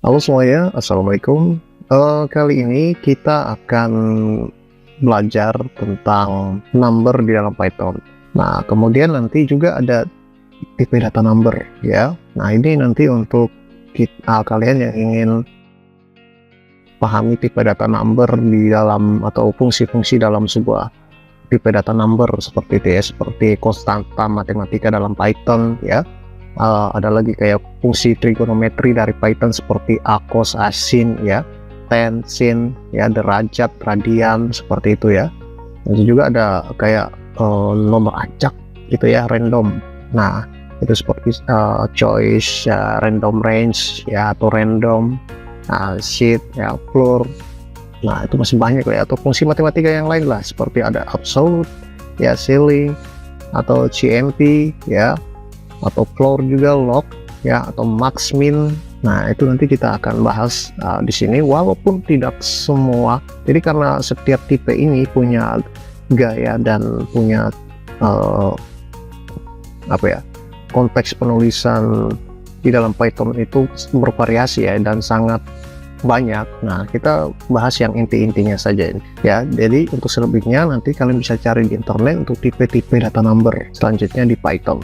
Halo semuanya, Assalamualaikum. Kali ini kita akan belajar tentang number di dalam Python. Nah, kemudian nanti juga ada tipe data number ya. Nah, ini nanti untuk kalian yang ingin pahami tipe data number di dalam atau fungsi-fungsi dalam sebuah tipe data number seperti itu ya, seperti konstanta matematika dalam Python ya. Ada lagi kayak fungsi trigonometri dari Python seperti a, cos, a, sin ya, tan, sin ya, derajat, radian seperti itu ya. Nanti juga ada kayak nomor acak gitu ya, random. Nah, itu seperti choice ya, random range ya, atau random sheet ya, floor. Nah, itu masih banyak ya, atau fungsi matematika yang lain lah seperti ada absolute ya, ceiling atau CMP ya, atau floor juga, log ya, atau max min. Nah, itu nanti kita akan bahas di sini, walaupun tidak semua. Jadi karena setiap tipe ini punya gaya dan punya konteks penulisan di dalam Python itu bervariasi ya, dan sangat banyak. Nah, kita bahas yang inti-intinya saja ya. Jadi untuk selebihnya nanti kalian bisa cari di internet untuk tipe-tipe data number selanjutnya di Python.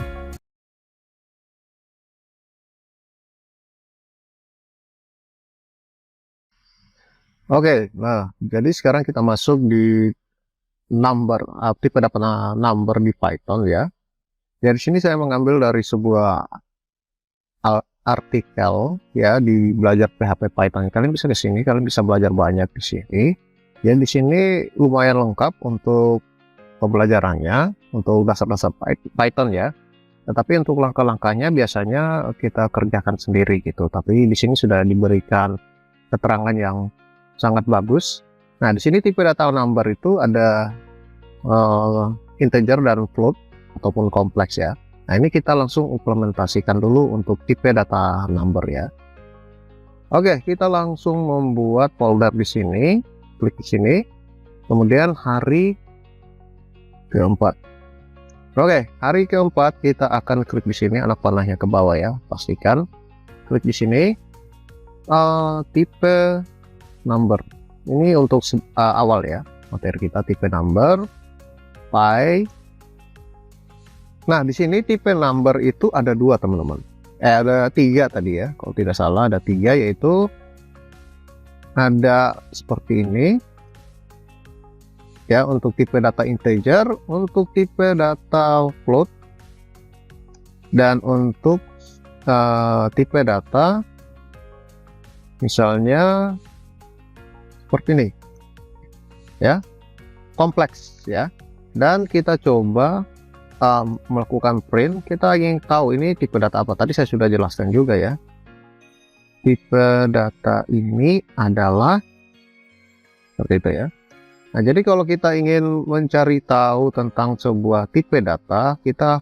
Oke, nah jadi sekarang kita masuk di tipe data number di Python ya. Dari sini saya mengambil dari sebuah artikel ya di belajar PHP Python. Kalian bisa ke sini, kalian bisa belajar banyak di sini. Ya, di sini lumayan lengkap untuk pembelajarannya, untuk dasar-dasar Python ya. Tetapi untuk langkah-langkahnya biasanya kita kerjakan sendiri gitu. Tapi di sini sudah diberikan keterangan yang sangat bagus. Nah, di sini tipe data number itu ada integer dan float ataupun kompleks ya. Nah, ini kita langsung implementasikan dulu untuk tipe data number ya. Oke, kita langsung membuat folder di sini. Klik di sini. Kemudian hari keempat. Oke, hari keempat kita akan klik di sini, anak panahnya ke bawah ya. Pastikan klik di sini. Tipe number ini untuk awal ya, materi kita tipe number py. Nah, di sini tipe number itu ada dua teman-teman, ada tiga tadi ya, kalau tidak salah ada tiga, yaitu ada seperti ini ya, untuk tipe data integer, untuk tipe data float, dan untuk tipe data misalnya seperti ini ya, kompleks ya. Dan kita coba melakukan print. Kita ingin tahu ini tipe data apa. Tadi saya sudah jelaskan juga ya, tipe data ini adalah seperti itu ya. Nah, jadi kalau kita ingin mencari tahu tentang sebuah tipe data, kita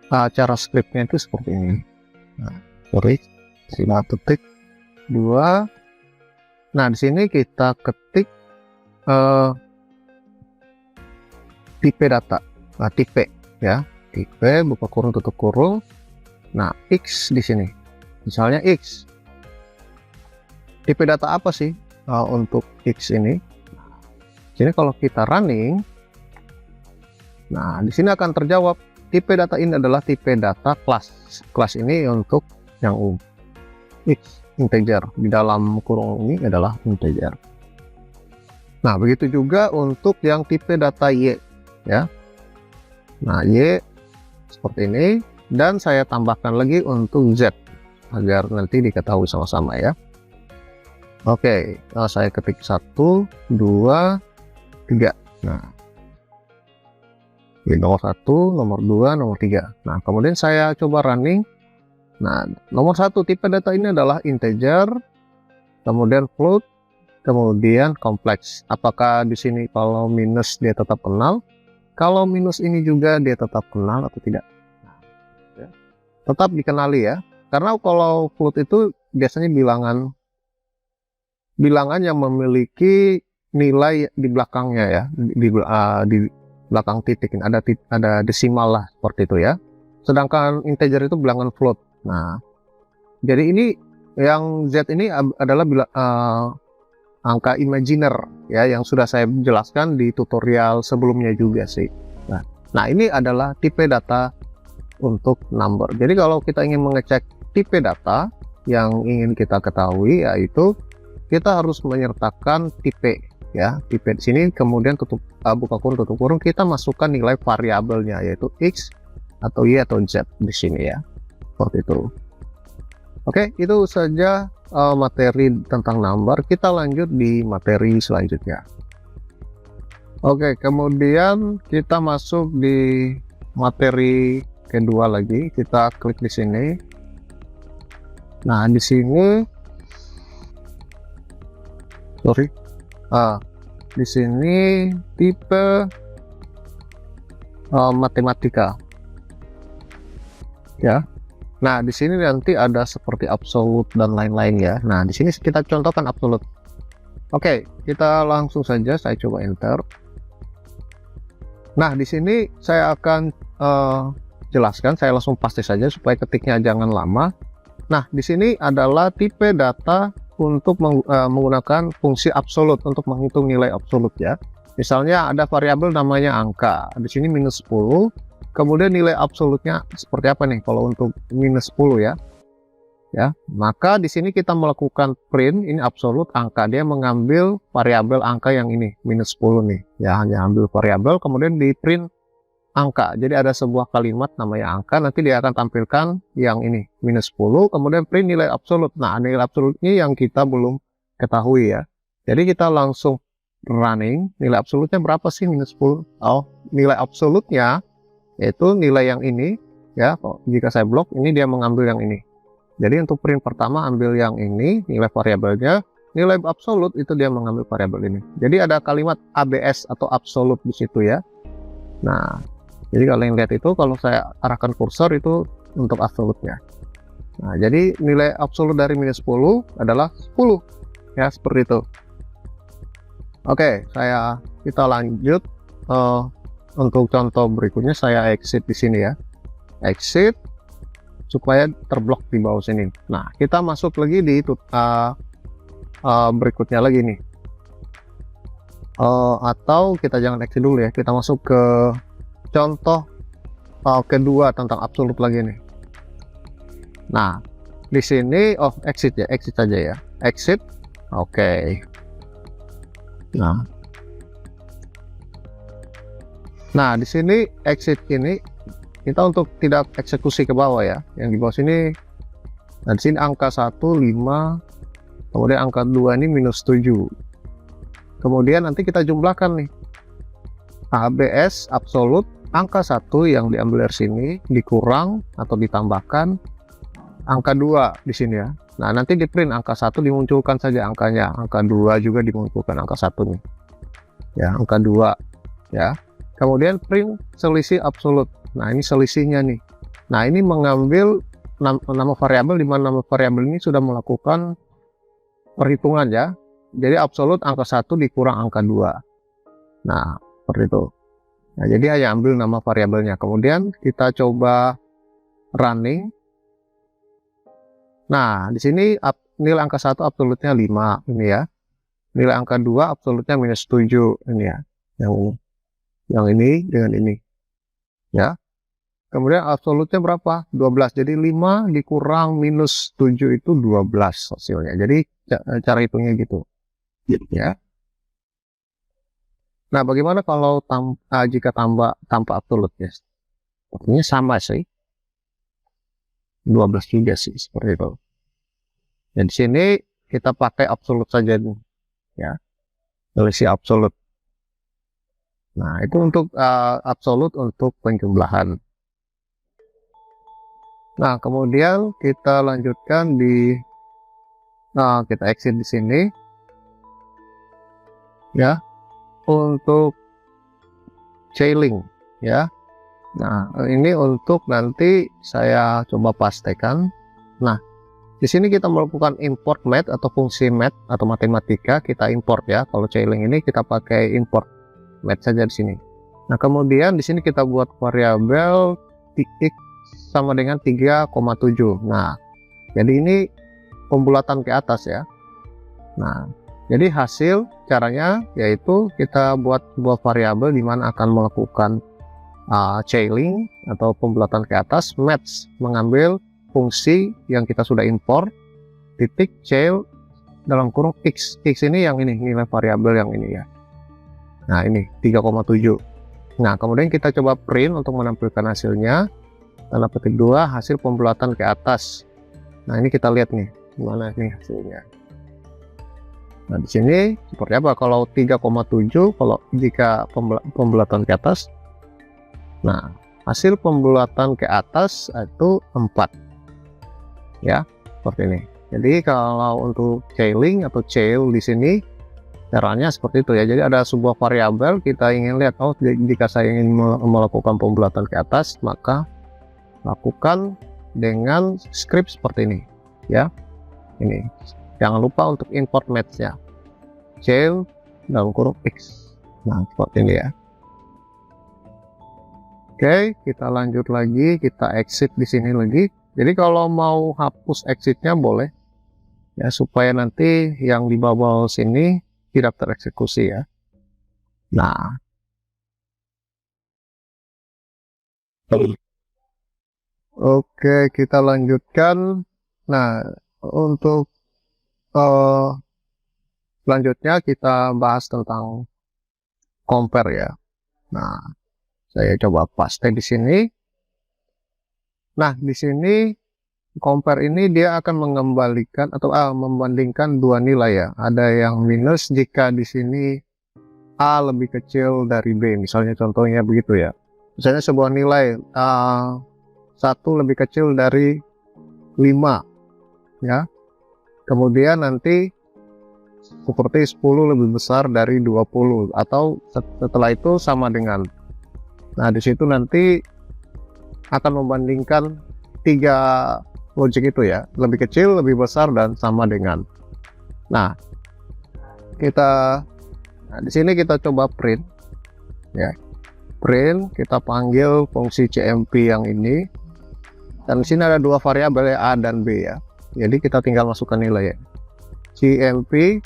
cara scriptnya itu seperti ini. Nah, sila ketik 2. Nah, di sini kita ketik tipe data, tipe ya, tipe buka kurung tutup kurung. Nah, X di sini, misalnya X. Tipe data apa sih untuk X ini? Jadi kalau kita running, nah di sini akan terjawab tipe data ini adalah tipe data kelas. Kelas ini untuk yang X, integer, di dalam kurung ini adalah integer. Nah, begitu juga untuk yang tipe data Y ya. Nah, Y seperti ini, dan saya tambahkan lagi untuk Z agar nanti diketahui sama-sama ya. Oke, saya ketik 1 2 3. Nah, ini nomor 1, nomor 2, nomor 3. Nah, kemudian saya coba running. Nah, nomor 1 tipe data ini adalah integer, kemudian float, kemudian kompleks. Apakah di sini kalau minus dia tetap kenal? Kalau minus ini juga dia tetap kenal atau tidak? Nah, ya. Tetap dikenali ya. Karena kalau float itu biasanya bilangan yang memiliki nilai di belakangnya ya, di belakang titik ini ada desimal lah seperti itu ya. Sedangkan integer itu bilangan float. Nah, jadi ini Yang Z ini adalah angka imaginer ya, yang sudah saya jelaskan di tutorial sebelumnya juga sih. Nah ini adalah tipe data untuk number. Jadi kalau kita ingin mengecek tipe data yang ingin kita ketahui, yaitu kita harus menyertakan tipe ya, tipe di sini, kemudian buka kurung tutup kurung, kita masukkan nilai variabelnya yaitu X atau Y atau Z di sini ya, seperti itu. Oke, itu saja materi tentang number. Kita lanjut di materi selanjutnya. Oke, kemudian kita masuk di materi kedua lagi. Kita klik di sini. Nah, di sini di sini tipe matematika ya. Nah, di sini nanti ada seperti absolut dan lain-lain ya. Nah, di sini kita contohkan absolut. Oke, kita langsung saja, saya coba enter. Nah, di sini saya akan jelaskan, saya langsung paste saja supaya ketiknya jangan lama. Nah, di sini adalah tipe data untuk menggunakan fungsi absolut untuk menghitung nilai absolut ya. Misalnya ada variabel namanya angka. Di sini minus 10. Kemudian nilai absolutnya seperti apa nih kalau untuk minus 10 ya. Maka di sini kita melakukan print, ini absolut angka, dia mengambil variabel angka yang ini minus 10 nih ya, hanya ambil variabel kemudian di print angka. Jadi ada sebuah kalimat namanya angka, nanti dia akan tampilkan yang ini minus 10, kemudian print nilai absolut. Nah, nilai absolutnya yang kita belum ketahui ya. Jadi kita langsung running, nilai absolutnya berapa sih minus 10? Nilai absolutnya yaitu nilai yang ini ya. Jika saya blok ini, dia mengambil yang ini. Jadi untuk print pertama ambil yang ini, nilai variabelnya. Nilai absolut itu dia mengambil variabel ini. Jadi ada kalimat ABS atau absolut di situ ya. Nah, jadi kalau yang lihat itu, kalau saya arahkan kursor itu untuk absolutnya. Nah, jadi nilai absolut dari minus 10 adalah 10 ya, seperti itu. Oke, kita lanjut. Untuk contoh berikutnya saya exit di sini ya, exit supaya terblok di bawah sini. Nah, kita masuk lagi di berikutnya lagi nih, atau kita jangan exit dulu ya, kita masuk ke contoh kedua tentang absolut lagi nih. Nah, di sini exit ya, exit saja ya, exit. Oke. Nah, di sini exit ini kita untuk tidak eksekusi ke bawah ya. Yang di bawah sini, nah di sini angka 1 5, kemudian angka 2 ini minus 7. Kemudian nanti kita jumlahkan nih. ABS absolut angka 1 yang diambil dari sini dikurang atau ditambahkan angka 2 di sini ya. Nah, nanti di print angka 1 dimunculkan saja angkanya, angka 2 juga dimunculkan angka 1 nih. Ya, angka 2 ya. Kemudian print selisih absolut. Nah, ini selisihnya nih. Nah, ini mengambil nama variabel, di mana nama variabel ini sudah melakukan perhitungan ya. Jadi absolut angka 1 dikurang angka 2. Nah, seperti itu. Nah, jadi hanya ambil nama variabelnya. Kemudian kita coba running. Nah, di sini nilai angka 1 absolutnya 5 ini ya. Nilai angka 2 absolutnya minus 7 ini ya. Yang ini dengan ini ya. Kemudian absolutnya berapa? 12. Jadi 5 dikurang minus 7 itu 12 hasilnya. Jadi cara hitungnya gitu ya. Nah, bagaimana kalau jika tanpa absolut ya? Artinya sama sih, 12 juga sih, seperti itu. Dan di sini kita pakai absolut saja ya, selisih absolut. Nah, itu untuk absolut untuk penjumlahan. Nah, kemudian kita lanjutkan kita exit di sini ya, untuk J-link ya. Nah, ini untuk nanti saya coba pastekan. Nah, di sini kita melakukan import math atau fungsi math atau matematika, kita import ya. Kalau J-link ini kita pakai import math saja di sini. Nah, kemudian di sini kita buat variabel x sama dengan 3,7. Nah, jadi ini pembulatan ke atas ya. Nah, jadi hasil caranya yaitu kita buat sebuah variabel di mana akan melakukan chaining atau pembulatan ke atas, match mengambil fungsi yang kita sudah import, titik chail dalam kurung x. X ini yang ini, nilai variabel yang ini ya. Nah, ini 3,7. Nah, kemudian kita coba print untuk menampilkan hasilnya. Tanda petik 2, hasil pembulatan ke atas. Nah, ini kita lihat nih, gimana nih hasilnya. Nah, di sini seperti apa kalau 3,7 kalau jika pembulatan ke atas. Nah, hasil pembulatan ke atas itu 4. Ya, seperti ini. Jadi kalau untuk chaining atau chail di sini caranya seperti itu ya. Jadi ada sebuah variabel, kita ingin lihat, oh jika saya ingin melakukan pembulatan ke atas, maka lakukan dengan script seperti ini ya. Ini jangan lupa untuk import match ya, chail dalam kurung x. Nah, seperti ini ya. Oke, kita lanjut lagi, kita exit di sini lagi. Jadi kalau mau hapus exitnya boleh ya, supaya nanti yang di bawah sini tidak tereksekusi ya. Nah, oke, kita lanjutkan. Nah, untuk selanjutnya kita bahas tentang compare ya. Nah, saya coba paste di sini. Nah, di sini compare ini dia akan mengembalikan atau membandingkan dua nilai ya. Ada yang minus jika di sini A lebih kecil dari B, misalnya contohnya begitu ya. Misalnya sebuah nilai 1 lebih kecil dari 5 ya. Kemudian nanti seperti 10 lebih besar dari 20 atau setelah itu sama dengan. Nah, di situ nanti akan membandingkan 3 logik itu ya, lebih kecil, lebih besar, dan sama dengan. Nah, di sini kita coba print ya. Print, kita panggil fungsi CMP yang ini. Dan di sini ada dua variabel ya, A dan B ya. Jadi kita tinggal masukkan nilai ya. CMP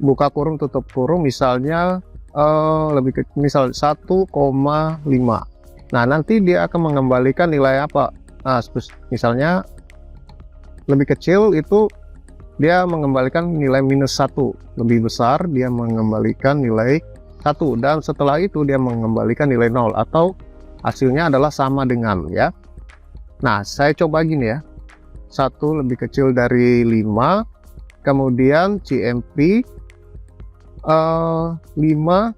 buka kurung tutup kurung, misalnya lebih kecil, misal 1,5. Nah, nanti dia akan mengembalikan nilai apa? Nah, misalnya lebih kecil itu dia mengembalikan nilai -1, lebih besar dia mengembalikan nilai 1, dan setelah itu dia mengembalikan nilai 0 atau hasilnya adalah sama dengan ya. Nah, saya coba gini ya, 1 lebih kecil dari 5, kemudian CMP 5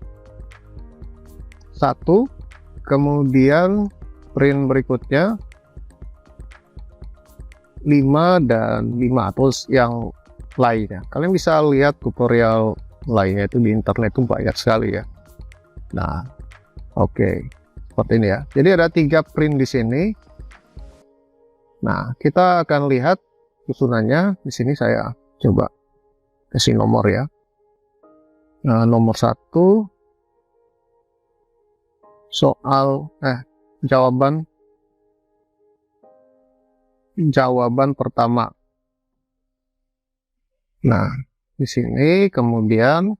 1, kemudian print berikutnya 5 dan 5 atau yang lainnya. Kalian bisa lihat tutorial lainnya itu di internet itu banyak sekali ya. Nah, oke, seperti ini ya. Jadi ada 3 print di sini. Nah, kita akan lihat susunannya. Di sini saya coba kasih nomor ya. Nah, nomor 1 soal jawaban pertama. Nah, di sini kemudian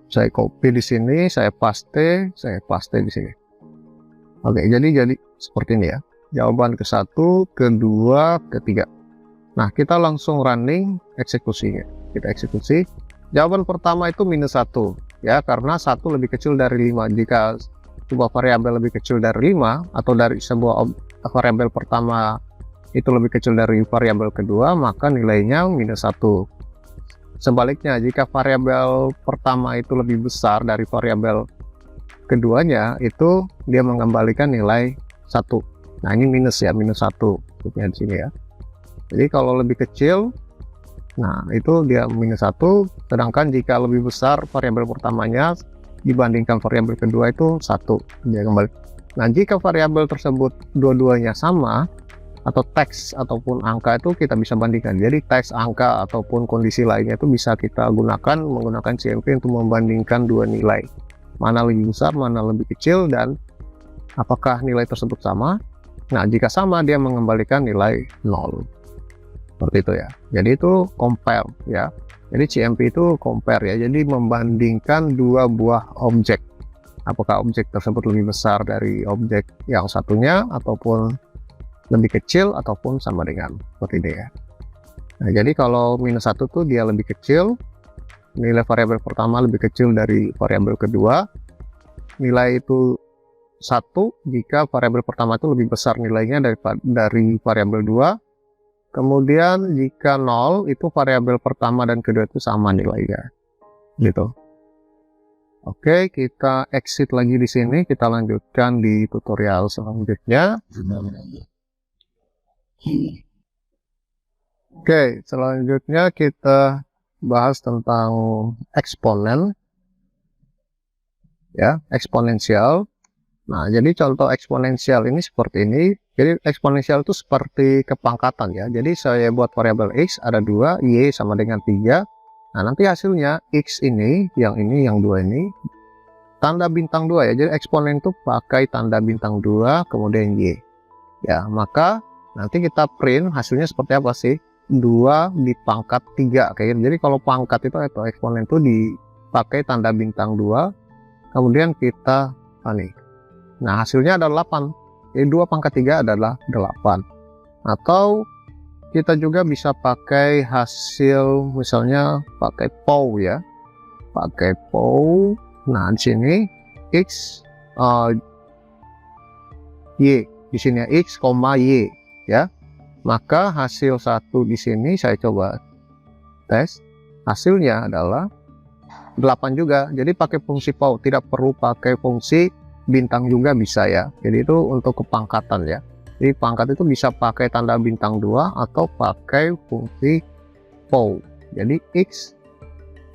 saya copy di sini, saya paste di sini. Oke, jadi seperti ini ya. Jawaban ke-1, kedua, ketiga. Nah, kita langsung running eksekusinya. Kita eksekusi. Jawaban pertama itu -1 ya, karena 1 lebih kecil dari 5. Jika sebuah variabel lebih kecil dari 5 atau dari sebuah variabel pertama itu lebih kecil dari variabel kedua, maka nilainya -1. Sebaliknya, jika variabel pertama itu lebih besar dari variabel keduanya, itu dia mengembalikan nilai 1. Nah, ini minus ya, -1 di sini ya. Jadi kalau lebih kecil, nah itu dia -1, sedangkan jika lebih besar variabel pertamanya dibandingkan variabel kedua itu 1, dia kembali. Nah, jika variabel tersebut dua-duanya sama atau teks ataupun angka, itu kita bisa bandingkan. Jadi teks, angka ataupun kondisi lainnya itu bisa kita menggunakan CMP untuk membandingkan dua nilai, mana lebih besar, mana lebih kecil, dan apakah nilai tersebut sama. Nah, jika sama dia mengembalikan nilai 0. Seperti itu ya. Jadi itu compare ya. Jadi CMP itu compare ya. Jadi membandingkan dua buah objek. Apakah objek tersebut lebih besar dari objek yang satunya, ataupun lebih kecil, ataupun sama dengan. Seperti ini ya. Nah, jadi kalau minus 1 tuh dia lebih kecil, nilai variabel pertama lebih kecil dari variabel kedua. Nilai itu 1 jika variabel pertama itu lebih besar nilainya dari variabel 2. Kemudian jika 0 itu variabel pertama dan kedua itu sama nilainya. Gitu. Oke, kita exit lagi di sini, kita lanjutkan di tutorial selanjutnya. Oke, selanjutnya kita bahas tentang eksponen. Ya, eksponensial. Nah, jadi contoh eksponensial ini seperti ini. Jadi eksponensial itu seperti kepangkatan ya. Jadi saya buat variabel x ada 2, y sama dengan 3. Nah, nanti hasilnya x ini, yang 2 ini, tanda bintang 2 ya. Jadi eksponen itu pakai tanda bintang 2, kemudian y. Ya, maka nanti kita print hasilnya seperti apa sih? 2 di pangkat 3 kayak gitu. Jadi kalau pangkat itu atau eksponen itu dipakai tanda bintang 2, kemudian kita nah hasilnya adalah 8. Jadi 2 pangkat 3 adalah 8. Atau kita juga bisa pakai hasil, misalnya pakai POW ya. Pakai POW. Nah, di sini x y, di sini x, y ya. Maka hasil 1 di sini saya coba tes. Hasilnya adalah 8 juga. Jadi pakai fungsi POW, tidak perlu pakai fungsi bintang juga bisa ya. Jadi itu untuk kepangkatan ya. Jadi pangkat itu bisa pakai tanda bintang 2 atau pakai fungsi POW. Jadi x,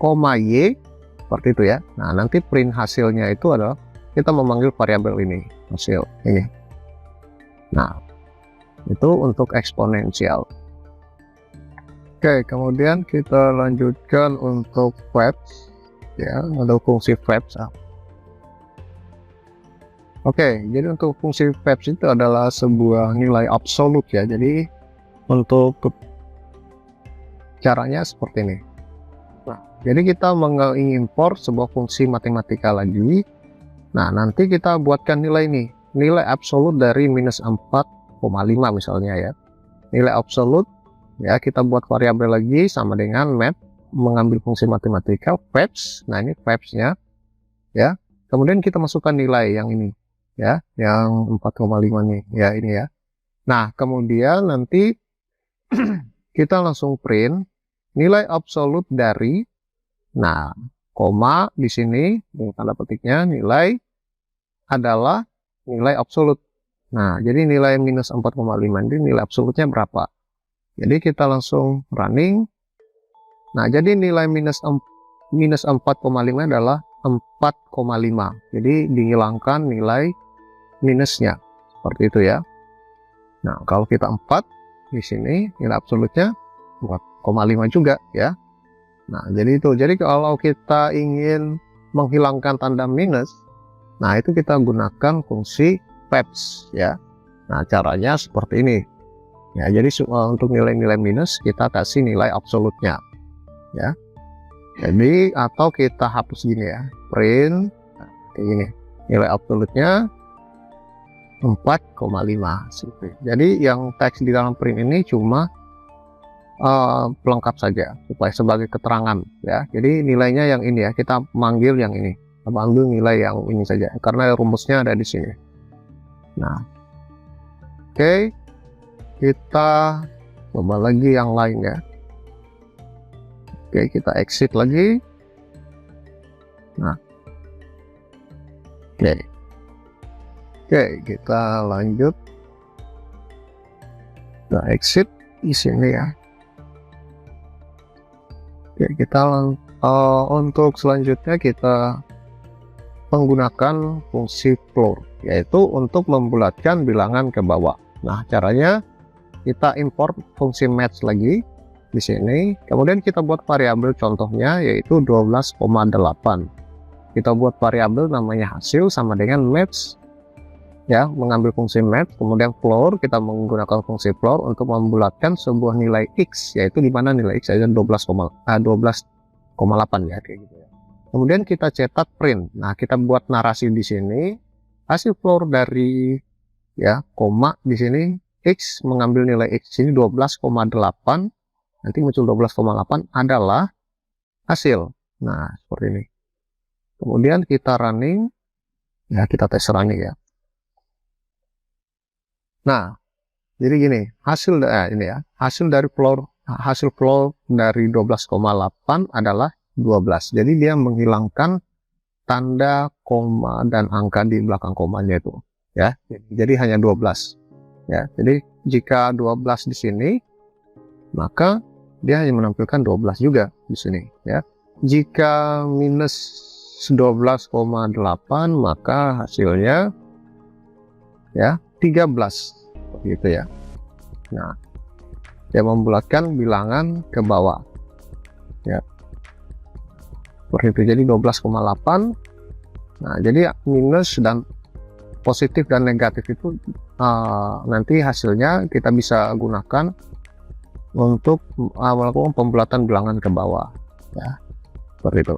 y seperti itu ya. Nah, nanti print hasilnya itu adalah kita memanggil variabel ini, hasil ini. Nah, itu untuk eksponensial. Oke, kemudian kita lanjutkan untuk flaps ya, untuk fungsi flaps. Oke, jadi untuk fungsi flaps itu adalah sebuah nilai absolut ya. Jadi untuk caranya seperti ini. Nah, jadi kita mengimport sebuah fungsi matematika lagi. Nah, nanti kita buatkan nilai ini, nilai absolut dari minus 4,5 misalnya ya. Nilai absolut ya, kita buat variabel lagi sama dengan math, mengambil fungsi matematika flaps. Nah, ini flapsnya ya. Kemudian kita masukkan nilai yang ini ya, yang 4,5 nih ya, ini ya. Nah, kemudian nanti kita langsung print nilai absolut dari, nah, koma di sini tanda petiknya, nilai adalah nilai absolut. Nah, jadi nilai minus 4,5 ini nilai absolutnya berapa? Jadi kita langsung running. Nah, jadi nilai minus 4,5 adalah 4,5. Jadi dihilangkan nilai minusnya. Seperti itu ya. Nah, kalau kita 4 di sini nilai absolutnya 4,5 juga ya. Nah, jadi itu. Jadi kalau kita ingin menghilangkan tanda minus, nah itu kita gunakan fungsi flaps ya. Nah, caranya seperti ini. Ya, jadi untuk nilai-nilai minus kita kasih nilai absolutnya ya. Jadi atau kita hapus gini ya, print kayak gini, nilai absolutnya 4,5. Jadi yang teks di dalam print ini cuma pelengkap saja supaya sebagai keterangan ya. Jadi nilainya yang ini ya, kita manggil yang ini, kita ambil nilai yang ini saja karena rumusnya ada di sini. Nah, oke, kita coba lagi yang lain ya. Oke, kita exit lagi. Nah, oke, kita lanjut. Kita exit di sini ya. Oke, kita untuk selanjutnya kita menggunakan fungsi floor, yaitu untuk membulatkan bilangan ke bawah. Nah, caranya kita import fungsi match lagi di sini, kemudian kita buat variabel contohnya yaitu 12,8. Kita buat variabel namanya hasil sama dengan match ya, mengambil fungsi match, kemudian floor, kita menggunakan fungsi floor untuk membulatkan sebuah nilai X, yaitu di mana nilai X adalah 12,8 ya, kayak gitu ya. Kemudian kita cetak print. Nah, kita buat narasi di sini, hasil floor dari ya, koma di sini X mengambil nilai X ini 12,8, nanti muncul 12,8 adalah hasil. Nah, seperti ini. Kemudian kita running, ya kita tes running ya. Nah, jadi gini, hasil ini ya, hasil floor dari 12,8 adalah 12. Jadi dia menghilangkan tanda koma dan angka di belakang komanya itu, ya. Jadi hanya 12. Ya, jadi jika 12 di sini, maka dia hanya menampilkan 12 juga di sini, ya. Jika minus 12,8, maka hasilnya ya 13 begitu ya. Nah, dia membulatkan bilangan ke bawah ya, seperti itu. Jadi 12,8. Nah, jadi minus dan positif dan negatif itu nanti hasilnya kita bisa gunakan untuk melakukan pembulatan bilangan ke bawah ya, seperti itu.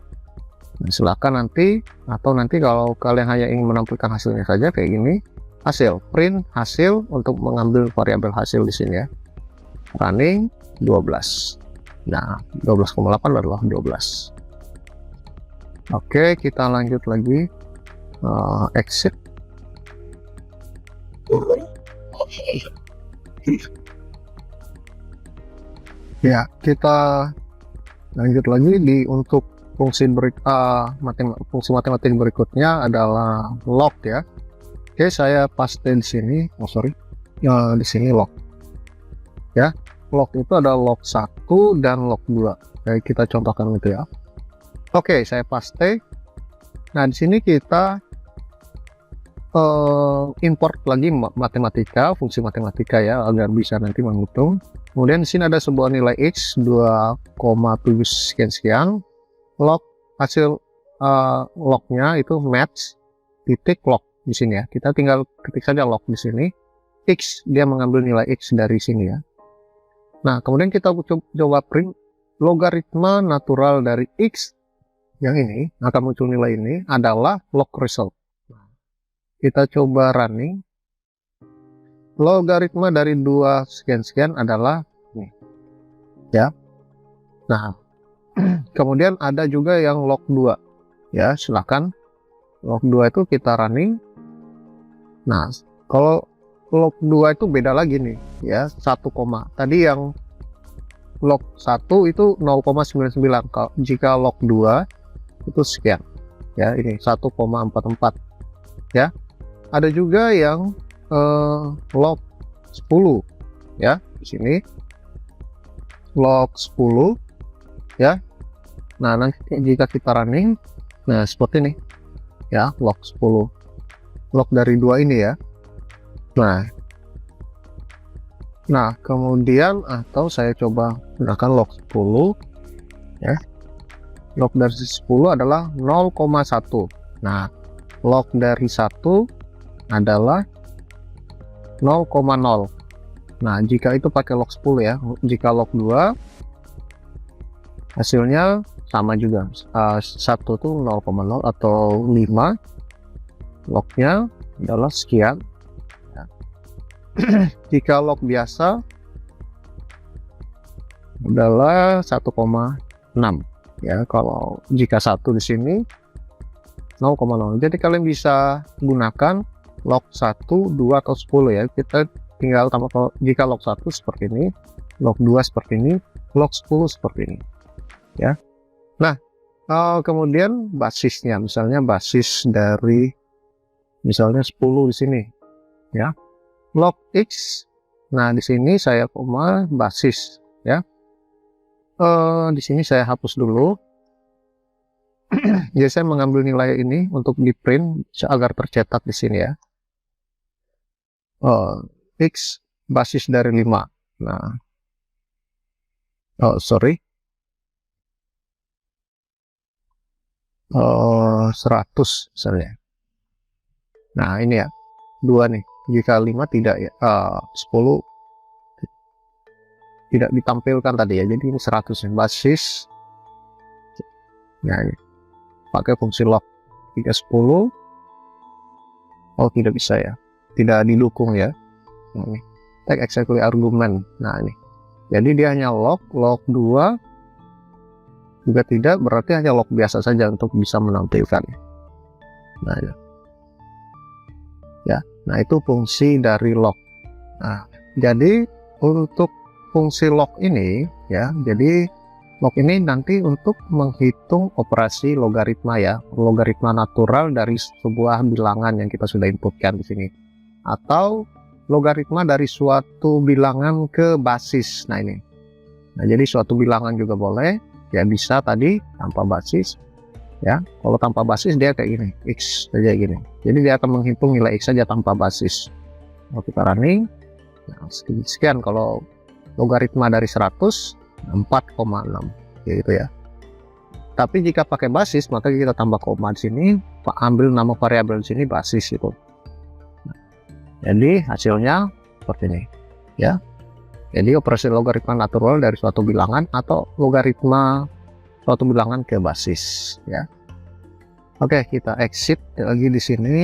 Nah, silakan nanti, atau nanti kalau kalian hanya ingin menampilkan hasilnya saja kayak gini, hasil print hasil untuk mengambil variabel hasil di sini ya, running 12. Nah, 12,8 adalah 12. Oke, kita lanjut lagi, exit. Ya, kita lanjut lagi untuk fungsi fungsi matematik berikutnya adalah log ya. Oke, saya paste di sini. Oh sorry, ya, di sini log. Ya, log itu ada log 1 dan log 2. Oke, kita contohkan itu ya. Oke, saya paste. Nah, di sini kita import lagi matematika, fungsi matematika ya, agar bisa nanti menghitung. Kemudian di sini ada sebuah nilai X 2,7 sekian. Log hasil lognya itu match titik log di sini ya. Kita tinggal ketik saja log di sini. X, dia mengambil nilai X dari sini ya. Nah, kemudian kita coba print logaritma natural dari X yang ini, akan muncul nilai ini adalah log result. Kita coba running. Logaritma dari 2 sekian-sekian adalah ini ya. Nah, kemudian ada juga yang log 2 ya, silakan. Log 2 itu kita running. Nah, kalau log 2 itu beda lagi nih ya, 1, tadi yang log 1 itu 0,99, jika log 2 itu sekian ya, ini 1,44 ya. Ada juga yang log 10 ya, di sini log 10 ya. Nah, nanti jika kita running, nah seperti ini ya, log 10, log dari 2 ini ya. Nah kemudian, atau saya coba gunakan log 10 ya. Log dari 10 adalah 0,1. Nah, log dari 1 adalah 0,0. Nah, jika itu pakai log 10 ya. Jika log 2 hasilnya sama juga, 1 tuh 0,0 atau 5, lognya adalah sekian ya. Jika log biasa adalah 1,6 ya. Kalau jika 1 di sini 0,0. Jadi kalian bisa gunakan log 1, 2 atau 10 ya. Kita tinggal tambah, jika log 1 seperti ini, log 2 seperti ini, log 10 seperti ini ya. Nah, kemudian basisnya, misalnya basis dari misalnya 10 di sini ya, log X. Nah, di sini saya koma basis ya. Di sini saya hapus dulu. Jadi saya mengambil nilai ini untuk di print agar tercetak di sini ya. X basis dari 5. Nah, sorry, 100 misalnya. Nah, ini ya. 2 nih. Jika 5 tidak ya, 10 tidak ditampilkan tadi ya, jadi ini 100 nih. Basis, nah ini pakai fungsi log 310. Oh, tidak bisa ya, tidak didukung ya. Nah, ini take exactly argument. Nah ini, jadi dia hanya log 2 juga tidak, berarti hanya log biasa saja untuk bisa menampilkan. Nah ya, nah itu fungsi dari log. Nah, jadi untuk fungsi log ini ya, jadi log ini nanti untuk menghitung operasi logaritma ya, logaritma natural dari sebuah bilangan yang kita sudah inputkan di sini, atau logaritma dari suatu bilangan ke basis. Nah ini, nah jadi suatu bilangan juga boleh ya, bisa tadi tanpa basis ya. Kalau tanpa basis dia kayak gini, x saja gini, jadi dia akan menghitung nilai x saja tanpa basis. Kalau kita running, nah, sekian. Kalau logaritma dari 100 4,6 gitu ya. Tapi jika pakai basis, maka kita tambah koma di sini, ambil nama variabel di sini basis itu. Nah, jadi hasilnya seperti ini ya. Jadi operasi logaritma natural dari suatu bilangan atau logaritma suatu bilangan ke basis ya. Oke, kita exit lagi di sini.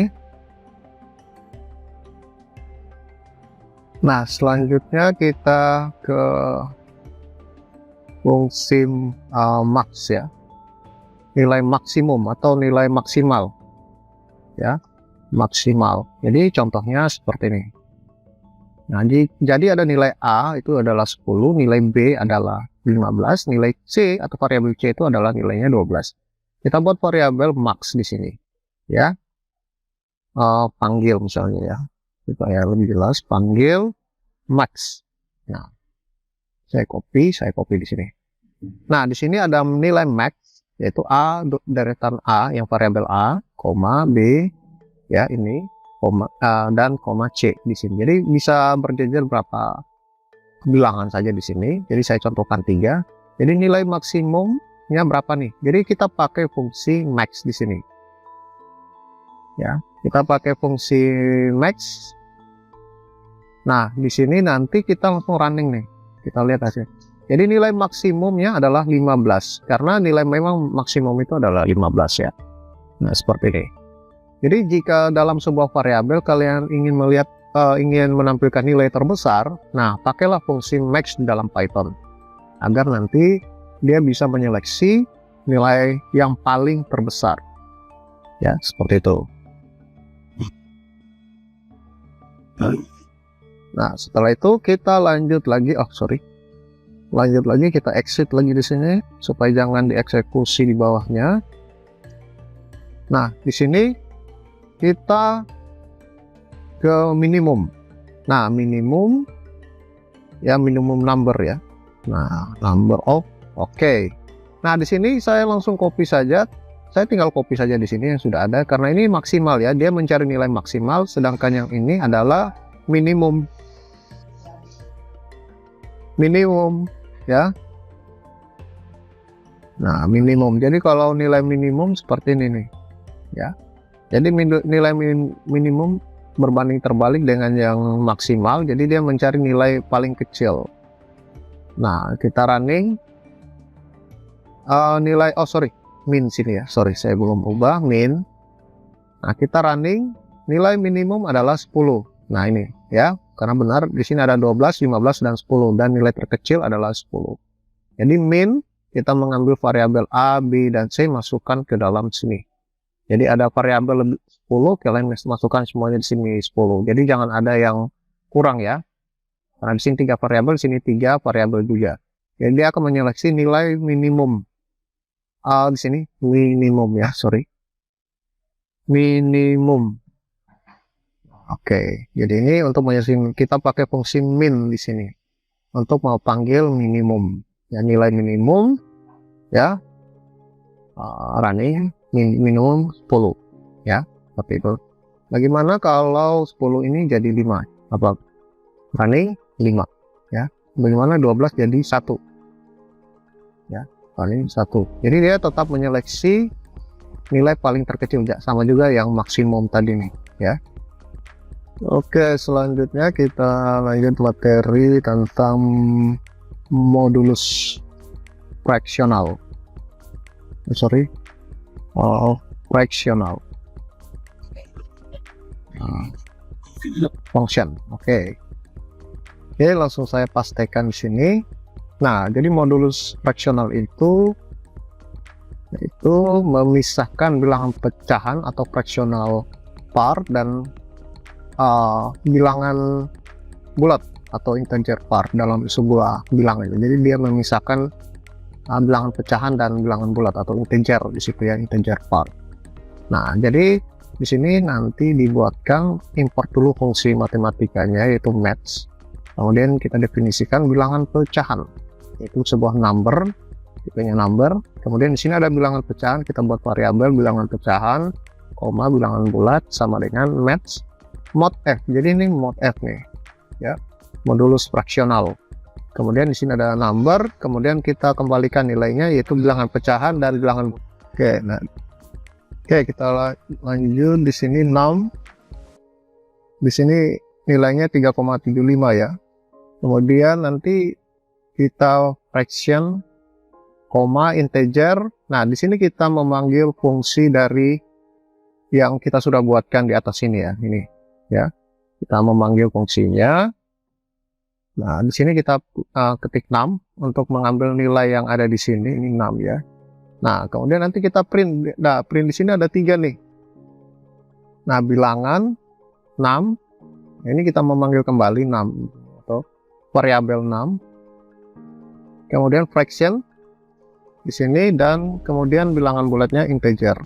Nah, selanjutnya kita ke fungsi max ya, nilai maksimum atau nilai maksimal ya, maksimal. Jadi contohnya seperti ini. Nah, jadi ada nilai A itu adalah 10, nilai B adalah 15, nilai C atau variabel C itu adalah nilainya 12. Kita buat variabel max di sini ya, panggil misalnya ya, supaya lebih jelas, panggil max. Nah, saya copy di sini. Nah, di sini ada nilai max, yaitu A deretan A yang variabel A, koma B ya ini, koma dan koma C di sini. Jadi bisa berjejer berapa bilangan saja di sini. Jadi saya contohkan 3. Jadi nilai maksimumnya berapa nih? Jadi kita pakai fungsi max di sini. Ya, kita pakai fungsi max. Nah, di sini nanti kita langsung running nih. Kita lihat hasil. Jadi nilai maksimumnya adalah 15, karena nilai memang maksimum itu adalah 15 ya. Nah, seperti ini. Jadi jika dalam sebuah variabel kalian ingin melihat, ingin menampilkan nilai terbesar, nah pakailah fungsi max di dalam Python, agar nanti dia bisa menyeleksi nilai yang paling terbesar. Ya, seperti itu. Nah, setelah itu kita lanjut lagi, kita exit lagi di sini supaya jangan dieksekusi di bawahnya. Nah, di sini kita ke minimum. Nah, minimum ya, minimum number ya. Nah, number of oke. Nah, di sini saya langsung copy saja. Saya tinggal copy saja di sini yang sudah ada, karena ini maksimal ya, dia mencari nilai maksimal, sedangkan yang ini adalah minimum ya. Nah, minimum. Jadi kalau nilai minimum seperti ini nih ya. Jadi nilai minimum berbanding terbalik dengan yang maksimal, jadi dia mencari nilai paling kecil. Nah, kita running nilai min sini ya, saya belum ubah min. Nah, kita running, nilai minimum adalah 10. Nah, ini ya, karena benar di sini ada 12, 15 dan 10, dan nilai terkecil adalah 10. Jadi min, kita mengambil variabel A, B dan C, masukkan ke dalam sini. Jadi ada variabel 10, kalian masukkan semuanya di sini 10. Jadi jangan ada yang kurang ya. Karena di sini 3 variabel, di sini 3 variabel juga. Jadi dia akan menyeleksi nilai minimum. Di sini minimum ya, minimum. Oke, jadi ini untuk menyeleksi, kita pakai fungsi min di sini untuk mau panggil minimum. Ya, nilai minimum ya, running minimum 10 ya, seperti itu. Bagaimana kalau 10 ini jadi 5? Apa? Running 5 ya. Bagaimana 12 jadi 1? Ya, paling 1. Jadi dia tetap menyeleksi nilai paling terkecil, sama juga yang maksimum tadi nih ya. Oke, selanjutnya kita lanjut materi tentang modulus fraksional. Fractional function. Oke, langsung saya pastikan di sini. Nah, jadi modulus fraksional itu memisahkan bilangan pecahan atau fractional part dan bilangan bulat atau integer part dalam sebuah bilangan. Jadi dia memisahkan bilangan pecahan dan bilangan bulat atau integer di situ ya, integer part. Nah, jadi di sini nanti dibuatkan import dulu fungsi matematikanya yaitu maths. Kemudian kita definisikan bilangan pecahan, itu sebuah number, tipenya number. Kemudian di sini ada bilangan pecahan, kita buat variabel bilangan pecahan, koma bilangan bulat sama dengan maths mod f. Jadi ini mod f nih ya, modulus fraksional. Kemudian di sini ada number, kemudian kita kembalikan nilainya yaitu bilangan pecahan dan bilangan. Oke, kita lanjut. Di sini 6, di sini nilainya 3,75 ya. Kemudian nanti kita fraction koma integer. Nah, di sini kita memanggil fungsi dari yang kita sudah buatkan di atas ini ya, ini ya, kita memanggil fungsinya. Nah, di sini kita ketik 6 untuk mengambil nilai yang ada di sini, ini 6 ya. Nah, kemudian nanti kita print. Nah, print di sini ada 3 nih. Nah, bilangan 6, ini kita memanggil kembali 6 atau variabel 6. Kemudian fraction di sini dan kemudian bilangan bulatnya integer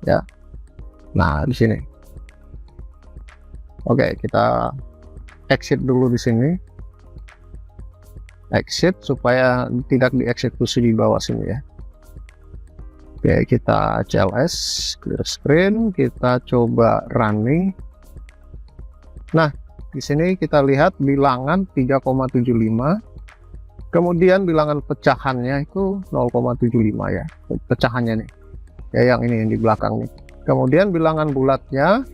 ya. Nah, di sini. Oke, kita exit dulu di sini. Exit supaya tidak dieksekusi di bawah sini ya. Oke, kita CLS, clear screen, kita coba running. Nah, di sini kita lihat bilangan 3,75. Kemudian bilangan pecahannya itu 0,75 ya. Pecahannya nih. Ya, yang ini yang di belakang nih. Kemudian bilangan bulatnya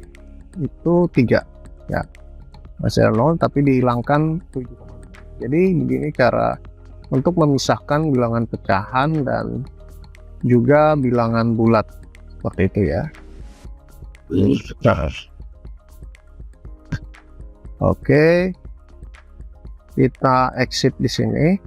itu 3 ya, masih ada 0 tapi dihilangkan 7. Jadi begini cara untuk memisahkan bilangan pecahan dan juga bilangan bulat seperti itu ya. Oke, kita exit di sini.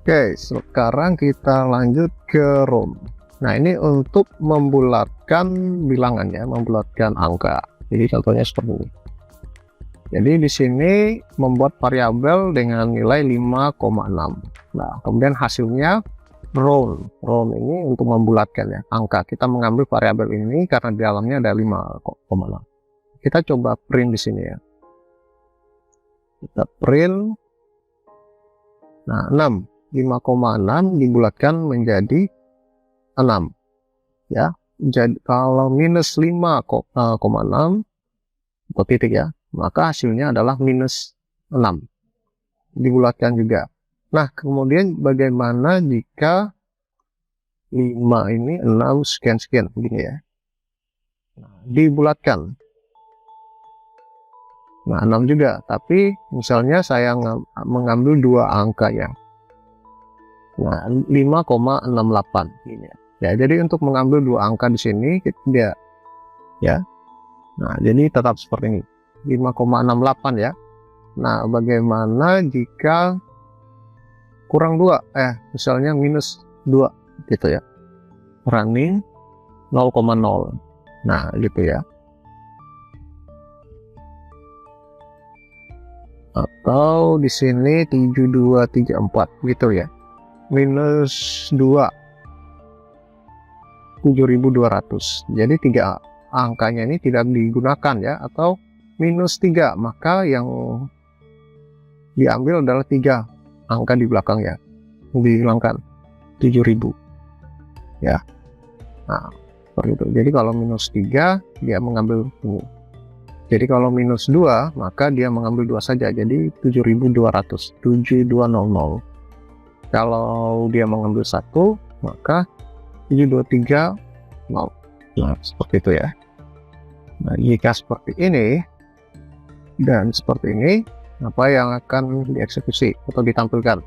Oke, sekarang kita lanjut ke ROM. Nah, ini untuk membulatkan bilangannya, membulatkan angka. Jadi contohnya seperti ini. Jadi di sini membuat variabel dengan nilai 5,6. Nah, kemudian hasilnya round. Round ini untuk membulatkan ya, angka. Kita mengambil variabel ini karena di dalamnya ada 5,6. Kita coba print di sini ya. Kita print. Nah, 6. 5,6 dibulatkan menjadi 6 ya. Jadi kalau minus 5,6 atau titik ya, maka hasilnya adalah minus 6 dibulatkan juga. Nah, kemudian bagaimana jika 5 ini 6 sekian begini ya, nah, dibulatkan. Nah, 6 juga, tapi misalnya saya mengambil 2 angka ya. Nah, 5,68 ini ya. Jadi untuk mengambil 2 angka di sini dia ya. Nah, jadi tetap seperti ini. 5,68 ya. Nah, bagaimana jika kurang 2? Misalnya minus 2 gitu ya. Running 0,0. Nah, gitu ya. Atau di sini 7234 gitu ya. Minus 2 7.200. Jadi 3 angkanya ini tidak digunakan ya, atau minus 3, maka yang diambil adalah 3 angka di belakangnya, dihilangkan 7.000 ya. Nah, seperti itu. Jadi kalau minus 3 dia mengambil ini. Jadi kalau minus 2 maka dia mengambil 2 saja, jadi 7.200, 7200. Kalau dia mengambil 1 maka 723 0. Nah, seperti itu ya. Nah, jika seperti ini dan seperti ini, apa yang akan dieksekusi atau ditampilkan?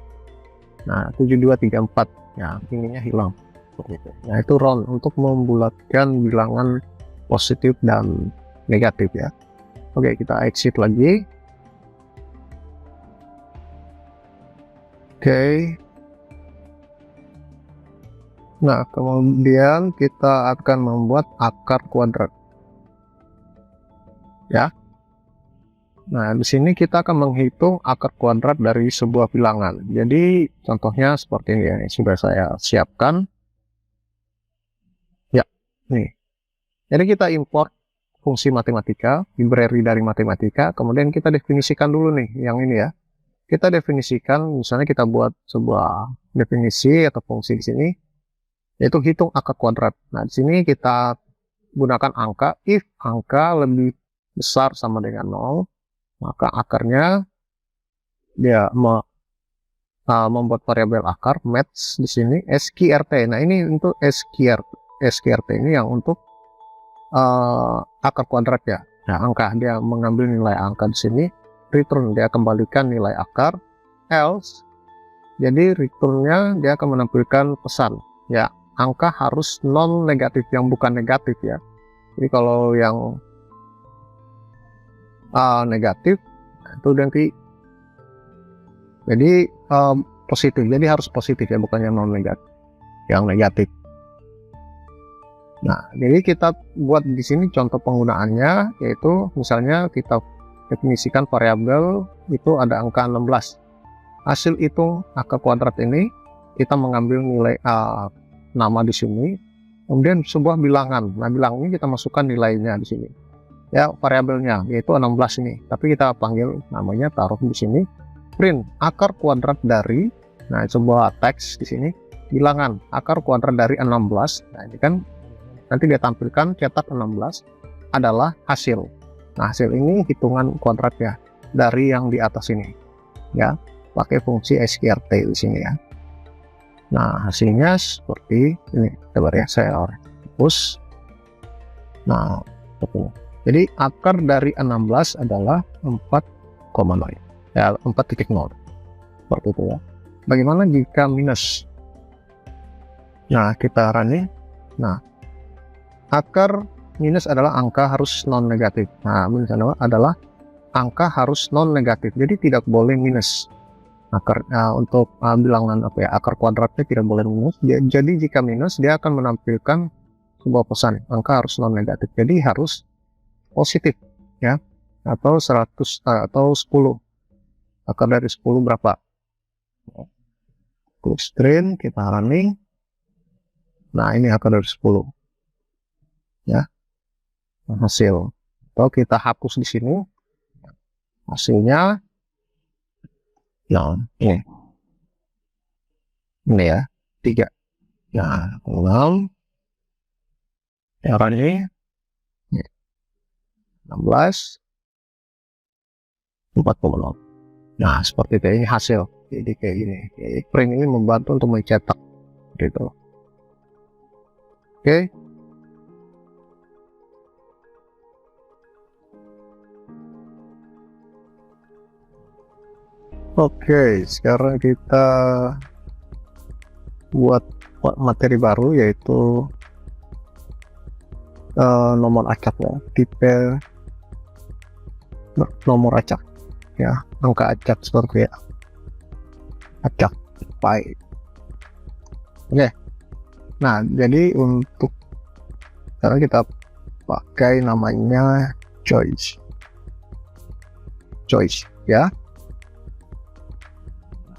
Nah, 7234 ya, ininya hilang seperti itu. Nah, itu round untuk membulatkan bilangan positif dan negatif ya. Oke, kita exit lagi. Oke. Nah, kemudian kita akan membuat akar kuadrat ya. Nah, di sini kita akan menghitung akar kuadrat dari sebuah bilangan. Jadi contohnya seperti ini ya, yang sudah saya siapkan ya. Nih, jadi kita import fungsi matematika, library dari matematika, kemudian kita definisikan dulu nih yang ini ya. Kita definisikan, misalnya kita buat sebuah definisi atau fungsi di sini, yaitu hitung akar kuadrat. Nah, di sini kita gunakan angka. If angka lebih besar sama dengan 0, maka akarnya dia membuat variabel akar match di sini sqrt. Nah, ini untuk sqrt ini yang untuk akar kuadrat ya. Nah, angka dia mengambil nilai angka di sini, return dia kembalikan nilai akar, else jadi returnnya dia akan menampilkan pesan ya, angka harus non negatif, yang bukan negatif ya. Jadi kalau yang negatif itu nanti jadi positif, jadi harus positif ya, bukan yang non negatif, yang negatif. Nah, jadi kita buat di sini contoh penggunaannya, yaitu misalnya kita definisikan variabel itu ada angka 16. Hasil hitung akar kuadrat ini kita mengambil nilai nama di sini, kemudian sebuah bilangan. Nah, bilangan ini kita masukkan nilainya di sini. Ya, variabelnya yaitu 16 ini, tapi kita panggil namanya, taruh di sini print akar kuadrat dari, nah sebuah teks di sini, bilangan akar kuadrat dari 16. Nah, ini kan nanti dia tampilkan cetak 16 adalah hasil. Nah, hasil ini hitungan kuadratnya dari yang di atas ini ya, pakai fungsi sqrt di sini ya. Nah, hasilnya seperti ini. Coba ya, saya hapus. Nah, seperti ini. Jadi akar dari 16 adalah 4,0 ya, 4.0 seperti itu ya. Bagaimana jika minus? Nah, kita running. Nah, akar minus adalah angka harus non negatif. Nah, minus adalah angka harus non negatif, jadi tidak boleh minus. Akar untuk bilangan apa ya, akar kuadratnya tidak boleh minus. Jadi jika minus dia akan menampilkan sebuah pesan, angka harus non negatif, jadi harus positif ya, atau 100 atau 10. Akar dari 10 berapa? Klik string, kita running. Nah, ini akar dari 10 ya, hasil. Atau kita hapus di sini hasilnya ya, ini ya 3 ya, 6 ya, ini 16 4,0. Nah, seperti itu, ini hasil. Jadi kayak gini. Jadi print ini membantu untuk mencetak gitu. Oke. Oke, sekarang kita buat materi baru, yaitu nomor acak ya, tipe nomor acak ya, angka acak seperti ya, acak pi. Oke, nah jadi untuk sekarang kita pakai namanya choice ya.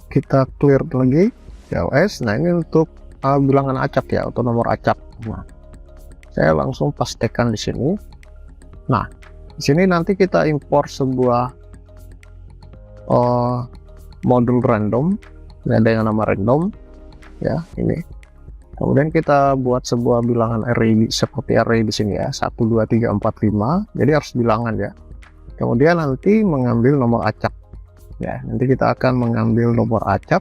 Kita clear lagi CLS. Nah, ini untuk bilangan acak ya, atau nomor acak. Nah, saya langsung pastekan di sini. Nah, di sini nanti kita import sebuah modul random, ada yang nama random ya, ini. Kemudian kita buat sebuah bilangan array seperti array di sini ya, 1 2 3 4 5. Jadi harus bilangan ya. Kemudian nanti mengambil nomor acak ya, nanti kita akan mengambil nomor acak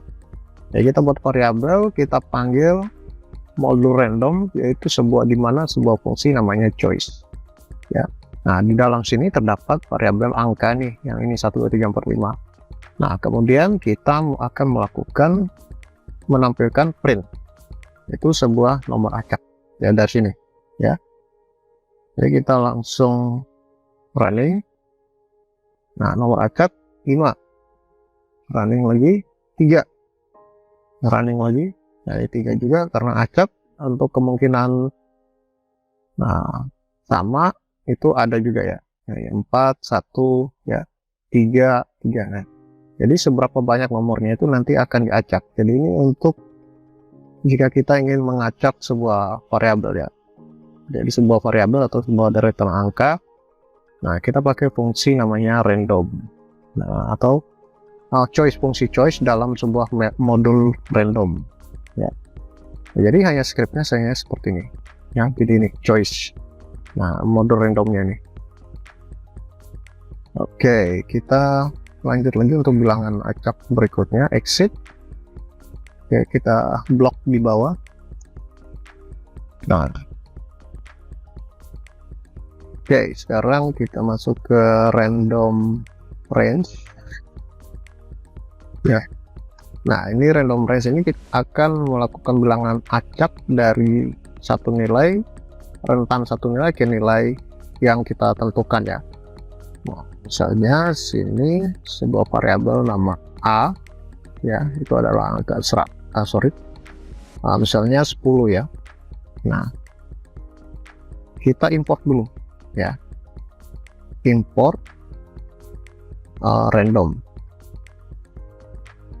ya. Kita buat variabel, kita panggil modul random, yaitu dimana sebuah fungsi namanya choice, ya. Nah, di dalam sini terdapat variabel angka nih, yang ini 1 2 3 4 5. Nah, kemudian kita akan menampilkan print, itu sebuah nomor acak ya dari sini, ya. Jadi kita langsung running. Nah, nomor acak 5, running lagi 3, running lagi dari 3 juga karena acak. Untuk kemungkinan sama itu ada juga ya, 4 1 ya, 3 3. Nah, jadi seberapa banyak nomornya itu nanti akan diacak. Jadi ini untuk jika kita ingin mengacak sebuah variabel ya, jadi sebuah variabel atau sebuah deretan angka. Nah, kita pakai fungsi namanya random, nah, atau choice, fungsi choice dalam sebuah modul random, ya. Jadi hanya scriptnya saya seperti ini ya, jadi ini choice. Nah, modul randomnya nih. Oke, kita lanjut lagi untuk bilangan acak berikutnya, exit. Oke, kita blok di bawah. Nah, oke, sekarang kita masuk ke random range ya. Nah, ini random range ini kita akan melakukan bilangan acak dari satu nilai, rentan satu nilai ke nilai yang kita tentukan ya. Nah, misalnya sini sebuah variabel nama A ya, itu adalah angka misalnya 10 ya. Nah, kita import dulu ya, import random.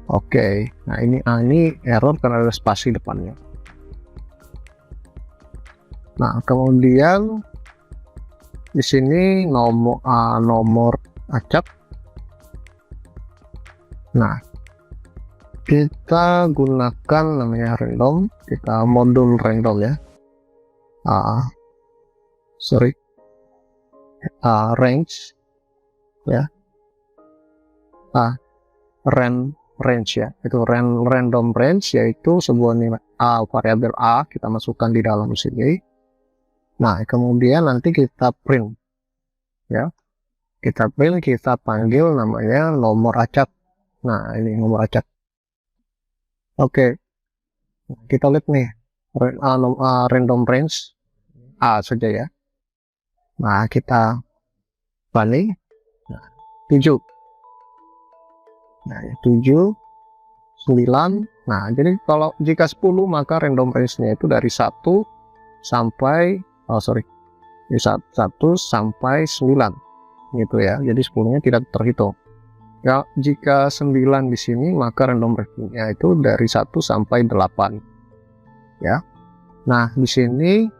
Oke, nah ini error karena ada spasi depannya. Nah, kemudian di sini nomor acak. Nah, kita gunakan namanya random, kita modul random ya. Range ya. Range ya, itu random range, yaitu sebuah nilai variabel A kita masukkan di dalam sini. Nah, kemudian nanti kita print ya, kita panggil namanya nomor acak. Nah, ini nomor acak. Oke, kita lihat nih random range A saja ya. Nah, kita balik 7. Nah, 7 9. Nah, jadi jika 10 maka random range-nya itu dari 1 sampai 1 sampai 9 gitu ya. Jadi 10-nya tidak terhitung. Ya, jika 9 di sini maka random range-nya itu dari 1 sampai 8 ya. Nah, di sini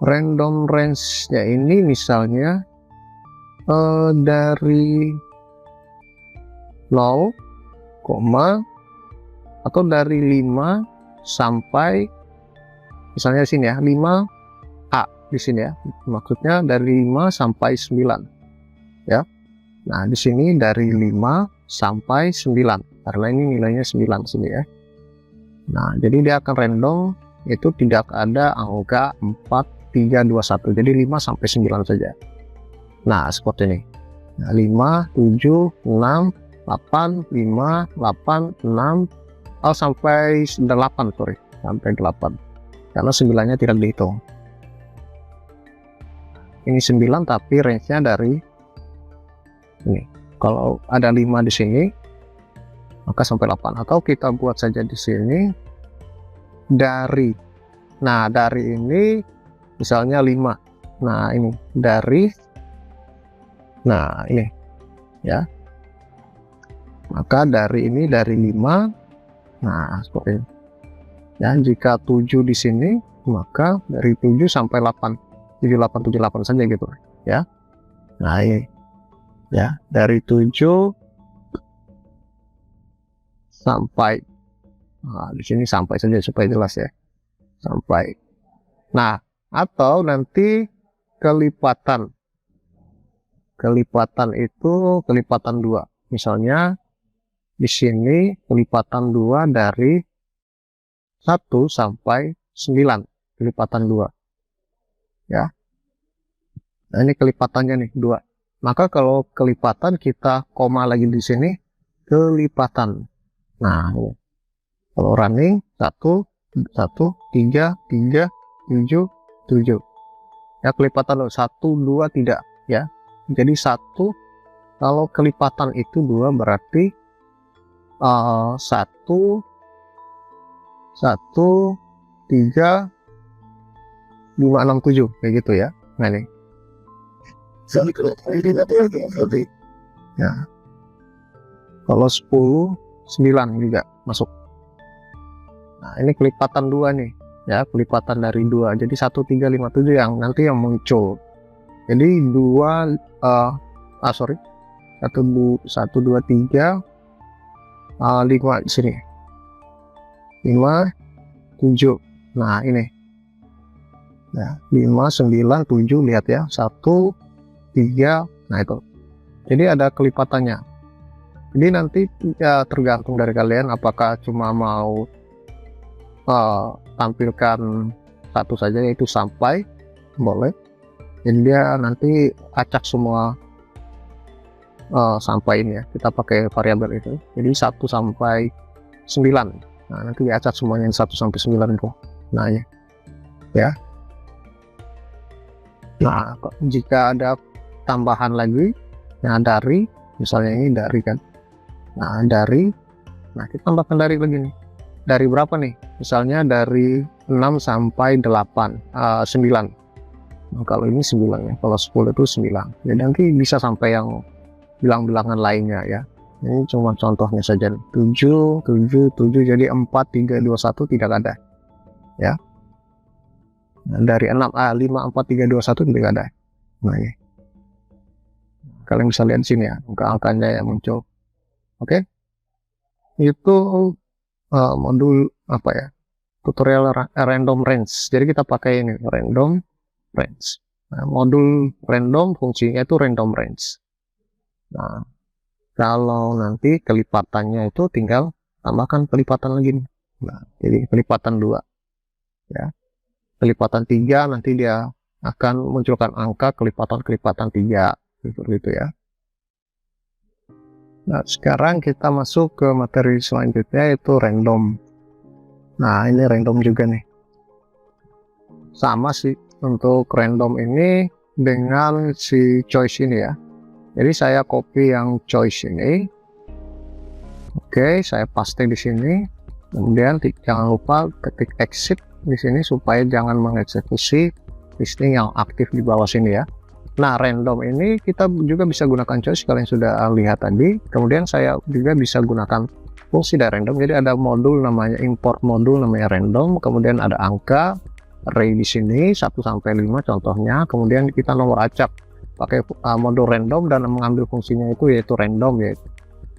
random range-nya ini misalnya dari 0, atau dari 5 sampai misalnya sini ya, 5A di sini ya. Maksudnya dari 5 sampai 9 ya. Nah, di sini dari 5 sampai 9 karena ini nilainya 9 sini ya. Nah, jadi dia akan random, itu tidak ada angka 4 3 2 1. Jadi 5 sampai 9 saja. Nah, seperti ini. Nah, 5 7 6 8 5 8 6 sampai 8, sampai 8 karena 9-nya tidak dihitung. Ini 9 tapi range-nya dari ini. Kalau ada 5 di sini maka sampai 8, atau kita buat saja di sini dari ini misalnya 5. Nah, ini dari ini ya. Maka dari 5, nah seperti ini ya. Jika 7 di sini maka dari 7 sampai 8, jadi 8 7 8 saja gitu ya. Nah, ini ya, dari 7 sampai, di sini sampai saja supaya jelas ya, sampai. Nah, atau nanti kelipatan itu kelipatan 2, misalnya di sini kelipatan 2 dari 1 sampai 9 kelipatan 2 ya. Nah ini kelipatannya nih 2. Maka kalau kelipatan kita koma lagi di sini kelipatan. Nah ini. Kalau running 1 1 3 3 7 7 ya, kelipatan loh 1 2 tidak ya. Jadi 1 kalau kelipatan itu 2 berarti 1 1 3 5 6 7 kayak gitu ya. Nah ini ya, kalau 10 9 juga masuk. Nah ini kelipatan 2 nih ya, kelipatan dari 2. Jadi 1 3 5 7 yang nanti yang muncul. Jadi 2 sorry 1 2 3 5 di sini 5 7. Nah ini ya 5 9 7 lihat ya 1 3. Nah itu jadi ada kelipatannya. Jadi nanti ya tergantung dari kalian apakah cuma mau tampilkan satu saja yaitu sampai, boleh. Jadi dia nanti acak semua sampai ini ya, kita pakai variabel itu. Jadi 1 sampai 9. Nah nanti diacak semuanya 1 sampai 9 itu. Nah ya. Nah jika ada tambahan lagi ya dari, misalnya ini dari kan, nah dari, nah kita tambahkan dari lagi nih, dari berapa nih, misalnya dari 6 sampai 8 9. Nah, kalau ini 9 ya, kalau 10 itu 9 ya, nanti bisa sampai yang bilang-bilangan lainnya ya. Ini cuma contohnya saja 7 7 7, jadi 4 3 2 1 tidak ada ya. Nah, dari 5 4 3 2 1 tidak ada. Nah ini kalian bisa lihat di sini ya, angka-angkanya yang muncul. Oke, itu modul apa ya, tutorial random range. Jadi kita pakai ini random range. Nah, modul random fungsinya itu random range. Nah kalau nanti kelipatannya itu tinggal tambahkan kelipatan lagi nih. Nah jadi kelipatan 2 ya, kelipatan 3 nanti dia akan munculkan angka kelipatan 3 gitu ya. Nah sekarang kita masuk ke materi selanjutnya yaitu random. Nah ini random juga nih, sama sih untuk random ini dengan si choice ini ya. Jadi saya copy yang choice ini, oke, saya paste di sini, kemudian jangan lupa ketik exit di sini supaya jangan mengeksekusi listing yang aktif di bawah sini ya. Nah random ini kita juga bisa gunakan choice, kalian sudah lihat tadi. Kemudian saya juga bisa gunakan fungsi dari random. Jadi ada modul namanya import modul namanya random, kemudian ada angka array di sini 1 sampai 5 contohnya, kemudian kita nomor acak pakai modul random dan mengambil fungsinya itu yaitu random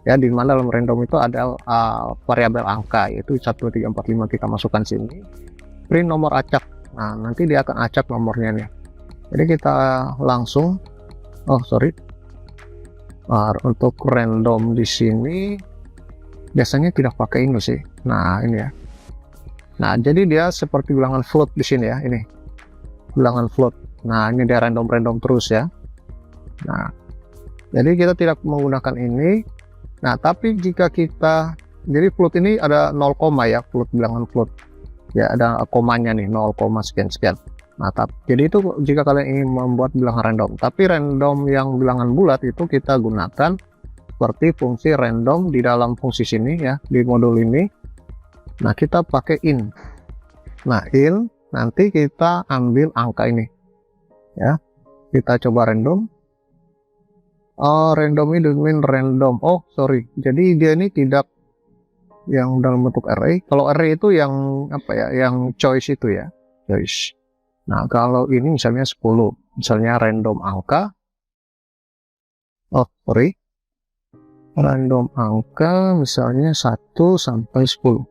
ya, di mana dalam random itu ada variabel angka yaitu 1 2 3 4 5, kita masukkan sini, print nomor acak. Nah nanti dia akan acak nomornya nih. Jadi kita langsung untuk random di sini biasanya tidak pakai ini sih. Nah ini ya. Nah jadi dia seperti bilangan float di sini ya, ini bilangan float. Nah ini dia random terus ya. Nah jadi kita tidak menggunakan ini. Nah tapi jika kita, jadi float ini ada 0, ya, float, bilangan float ya, ada komanya nih 0, sekian. Nah jadi itu jika kalian ingin membuat bilangan random. Tapi random yang bilangan bulat itu kita gunakan seperti fungsi random di dalam fungsi sini ya, di modul ini. Nah kita pakai in. Nah in, nanti kita ambil angka ini ya, kita coba random. Random ini domain random. Jadi dia ini tidak yang dalam bentuk array. Kalau array itu yang apa ya, yang choice itu ya, choice. Nah kalau ini misalnya 10, misalnya random angka, random angka misalnya 1 sampai 10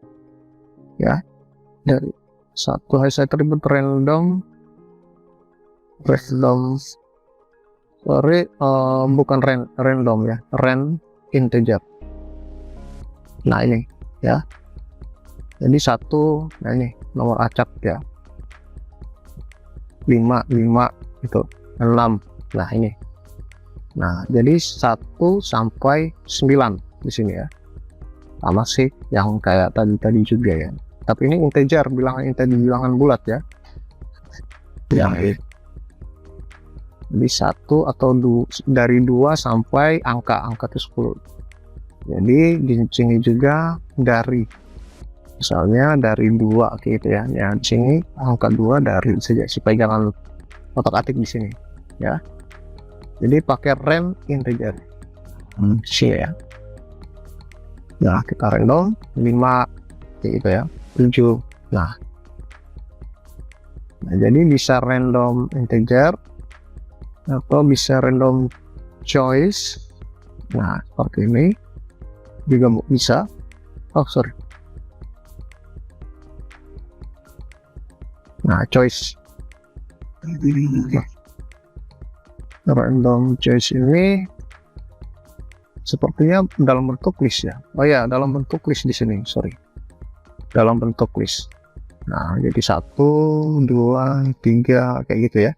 ya, dari 1 saya terlibat random bukan random ya, rand integer. Nah ini ya, Jadi 1, nah ini nomor acak ya, 5 itu 6. Nah ini, nah jadi 1 sampai 9 di sini ya, sama sih yang kayak tadi juga ya, tapi ini integer, bilangan bulat ya, yang ini. Jadi 1 atau dari 2 sampai angka itu 10. Jadi di sini juga dari, misalnya dari 2 gitu ya. Ya di sini angka 2 dari saja, supaya jangan otak-atik di sini ya. Jadi pakai rand integer. Sini ya. Nah, kita random 5 gitu ya. 7. Nah, jadi bisa random integer atau bisa random choice. Nah, seperti ini juga bisa. Oh, sorry. Nah, choice. Nah, random choice ini sepertinya dalam bentuk list ya. Oh ya, dalam bentuk list di sini, sorry. Dalam bentuk list. Nah, jadi 1, 2, 3 kayak gitu ya.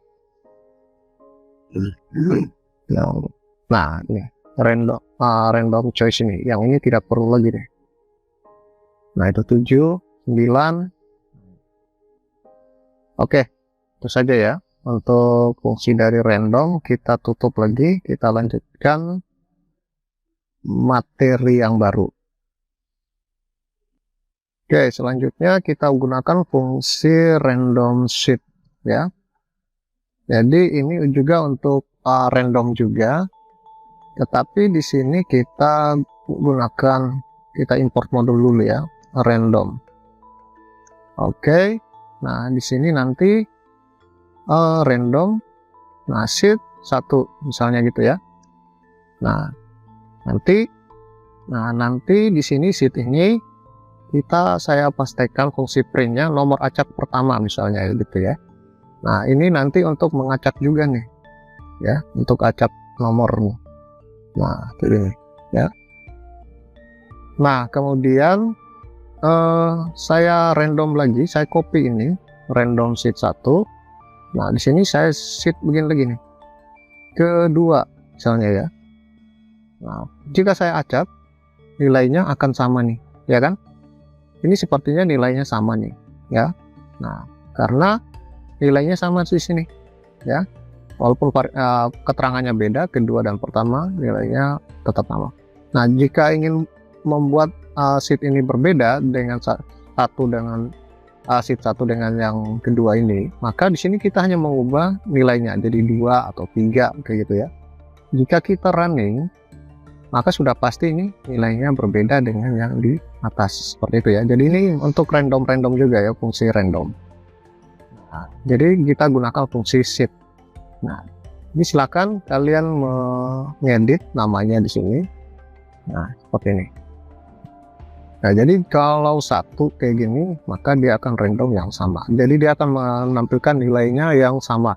Nah, ini random choice ini. Yang ini tidak perlu lagi deh. Nah, itu 7, 9. Oke, itu saja ya untuk fungsi dari random. Kita tutup lagi, kita lanjutkan materi yang baru. Oke, selanjutnya kita gunakan fungsi random shift ya. Jadi ini juga untuk random juga, tetapi di sini kita gunakan, kita import modul dulu ya, random. Oke. Nah, di sini nanti random, nah sheet 1 misalnya gitu ya. Nah, nanti di sini sheet ini saya pastikan fungsi printnya nomor acak pertama misalnya gitu ya. Nah, ini nanti untuk mengacak juga nih ya, untuk acak nomor nih. Nah, ini ya. Nah, kemudian saya random lagi, saya copy ini random sheet 1. Nah, di sini saya sheet begini lagi nih, kedua misalnya ya. Nah, jika saya acak, nilainya akan sama nih ya kan, ini sepertinya nilainya sama nih ya. Nah, karena nilainya sama di sini ya, walaupun keterangannya beda, kedua dan pertama nilainya tetap sama. Nah, jika ingin membuat sheet ini berbeda dengan sheet 1 dengan yang kedua ini, maka di sini kita hanya mengubah nilainya jadi 2 atau 3 kayak gitu ya. Jika kita running, maka sudah pasti ini nilainya berbeda dengan yang di atas, seperti itu ya. Jadi ini untuk random juga ya, fungsi random. Nah, jadi kita gunakan fungsi sheet. Nah, ini silakan kalian mengedit namanya di sini. Nah, seperti ini. Nah, jadi kalau 1 kayak gini, maka dia akan random yang sama. Jadi dia akan menampilkan nilainya yang sama,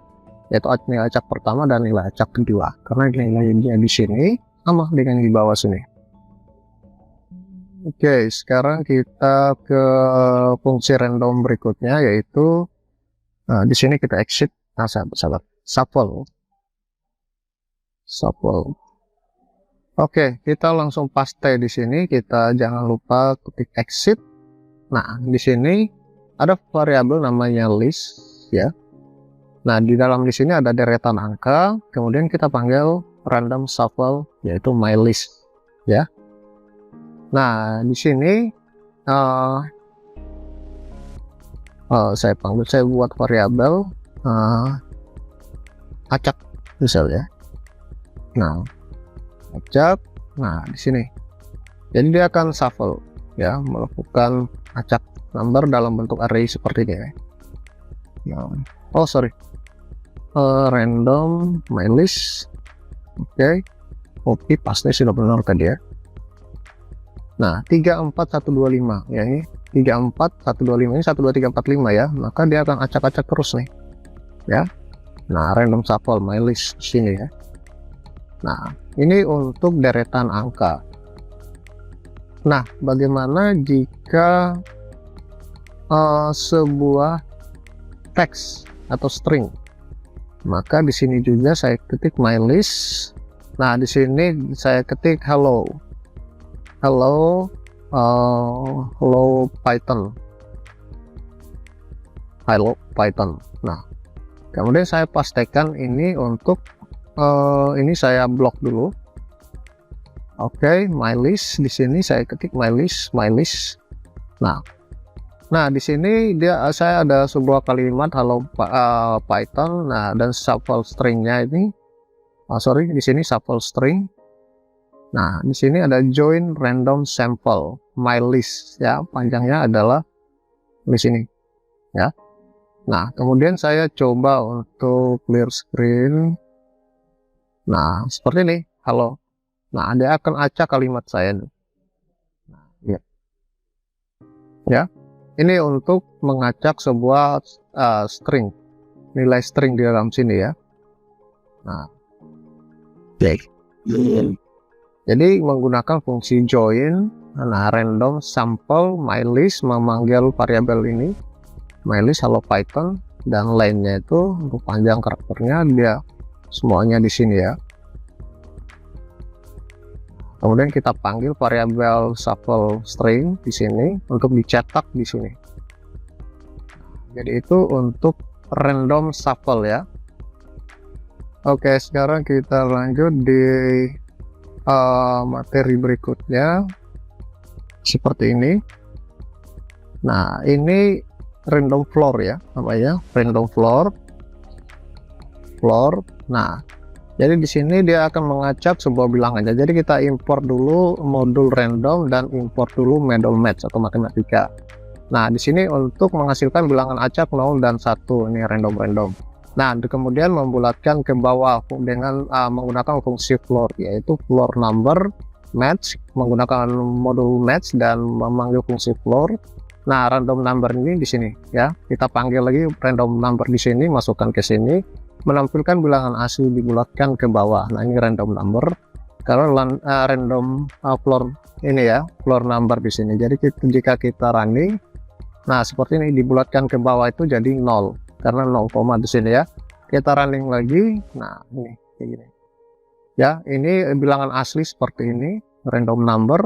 yaitu nilai acak pertama dan nilai acak kedua. Karena nilainya di sini sama dengan di bawah sini. Oke, sekarang kita ke fungsi random berikutnya, yaitu di sini kita exit. Nah, sahabat, shuffle. Oke, kita langsung paste di sini. Kita jangan lupa ketik exit. Nah, di sini ada variabel namanya list ya. Nah, di sini ada deretan angka, kemudian kita panggil random shuffle, yaitu my list ya. Nah, di sini saya buat variabel acak misalnya. Nah, acak. Nah, di sini jadi dia akan shuffle ya, melakukan acak number dalam bentuk array seperti ini ya. Oh sorry, random my list. Oke, copy paste sudah benar tadi ya. Nah, 34125 ya, ini 34125 ini 12345 ya, maka dia akan acak-acak terus nih ya. Nah, random shuffle my list sini ya. Nah, ini untuk deretan angka. Nah, bagaimana jika sebuah teks atau string, maka di sini juga saya ketik my list. Nah, di sini saya ketik hello Python. Nah, kemudian saya pastikan ini untuk ini saya blok dulu. Oke, my list. Di sini saya ketik my list. Nah, di sini saya ada sebuah kalimat hello Python. Nah, dan sample stringnya ini, di sini sample string. Nah, di sini ada join random sample my list ya, panjangnya adalah di sini ya. Nah, kemudian saya coba untuk clear screen. Nah, seperti ini, halo. Nah, dia akan acak kalimat saya nih. Nah, ya. Ini untuk mengacak sebuah string, nilai string di dalam sini ya. Nah, jadi menggunakan fungsi join, nah random sample my list memanggil variabel ini my list hello Python, dan lainnya itu untuk panjang karakternya dia semuanya di sini ya. Kemudian kita panggil variabel sample string di sini untuk dicetak di sini. Jadi itu untuk random sample ya. Oke, sekarang kita lanjut di materi berikutnya seperti ini. Nah, ini random floor ya, namanya random floor. Nah, jadi di sini dia akan mengacak sebuah bilangan. Jadi kita import dulu modul random dan import dulu modul match atau matematika. Nah, di sini untuk menghasilkan bilangan acak 0 dan 1, ini random. Nah, kemudian membulatkan ke bawah dengan menggunakan fungsi floor, yaitu floor number match, menggunakan modul match dan memanggil fungsi floor. Nah, random number ini di sini ya. Kita panggil lagi random number di sini, masukkan ke sini, menampilkan bilangan asli dibulatkan ke bawah. Nah, ini random number karena random floor ini ya, floor number di sini. Jadi jika kita running, nah seperti ini dibulatkan ke bawah itu jadi 0 karena 0, di sini ya. Kita running lagi, nah ini kayak gini ya. Ini bilangan asli seperti ini, random number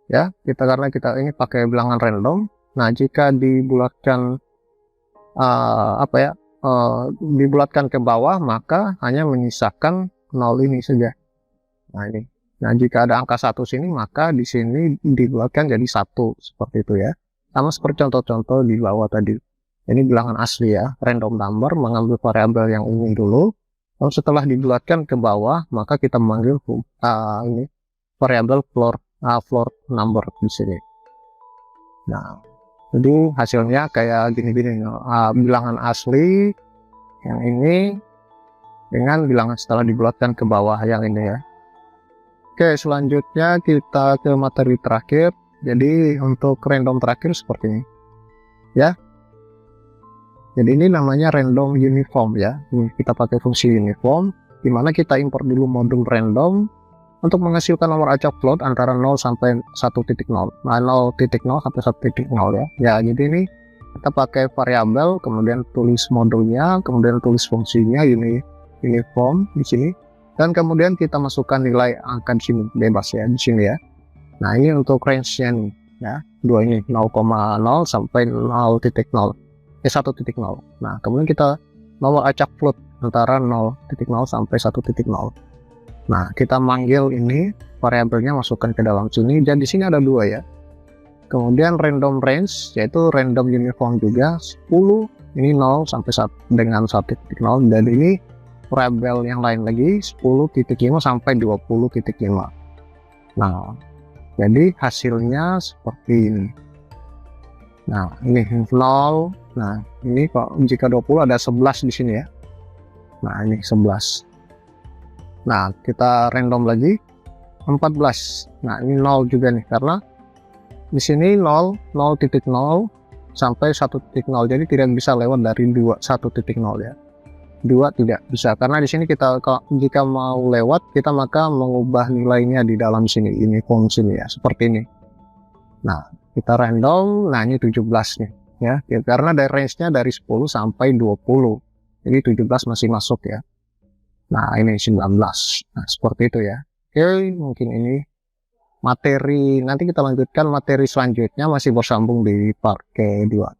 ya. Karena kita ini pakai bilangan random. Nah, jika dibulatkan dibulatkan ke bawah, maka hanya menyisakan 0 ini saja. Nah, ini. Nah, jika ada angka 1 sini, maka di sini dibulatkan jadi 1 seperti itu ya. Sama seperti contoh-contoh di bawah tadi. Ini bilangan asli ya, random number, mengambil variabel yang ini dulu. Lalu setelah dibulatkan ke bawah, maka kita memanggil ini variabel floor number di sini. Nah, jadi hasilnya kayak gini-gini, bilangan asli yang ini dengan bilangan setelah dibulatkan ke bawah yang ini ya. Oke, selanjutnya kita ke materi terakhir. Jadi untuk random terakhir seperti ini ya. Jadi ini namanya random uniform ya. Kita pakai fungsi uniform, dimana kita import dulu modul random untuk menghasilkan nomor acak float antara 0 sampai 1.0. Nah, 0.0 sampai 1.0 ya. Ya, jadi ini kita pakai variabel, kemudian tulis modulnya, kemudian tulis fungsinya uniform di sini, dan kemudian kita masukkan nilai angka di sini bebas ya di sini ya. Nah, ini untuk range-nya nih ya, 2 ini 0,0 sampai 0.0 1.0. Nah, kemudian kita nomor acak float antara 0.0 sampai 1.0. Nah, kita manggil ini variabelnya, masukkan ke dalam sini, dan di sini ada 2 ya. Kemudian random range, yaitu random uniform juga 10, ini 0 sampai dengan 1.0, dan ini variabel yang lain lagi 10.5 sampai 20.5. Nah, jadi hasilnya seperti ini. Nah, ini 0. Nah, ini kok jika 20 ada 11 di sini ya. Nah, ini 11. Nah, kita random lagi 14. Nah, ini 0 juga nih, karena di sini 0 0.0 sampai 1.0, jadi tidak bisa lewat dari 1.0 ya. 2 tidak bisa, karena di sini kita jika mau lewat, kita maka mengubah nilainya di dalam sini, ini form sini ya, seperti ini. Nah, kita random. Nah, ini 17 nih. ya, karena dari range-nya dari 10 sampai 20, jadi 17 masih masuk ya. Nah ini 19, nah seperti itu ya. Oke, mungkin ini materi, nanti kita lanjutkan materi selanjutnya masih bersambung di part kedua.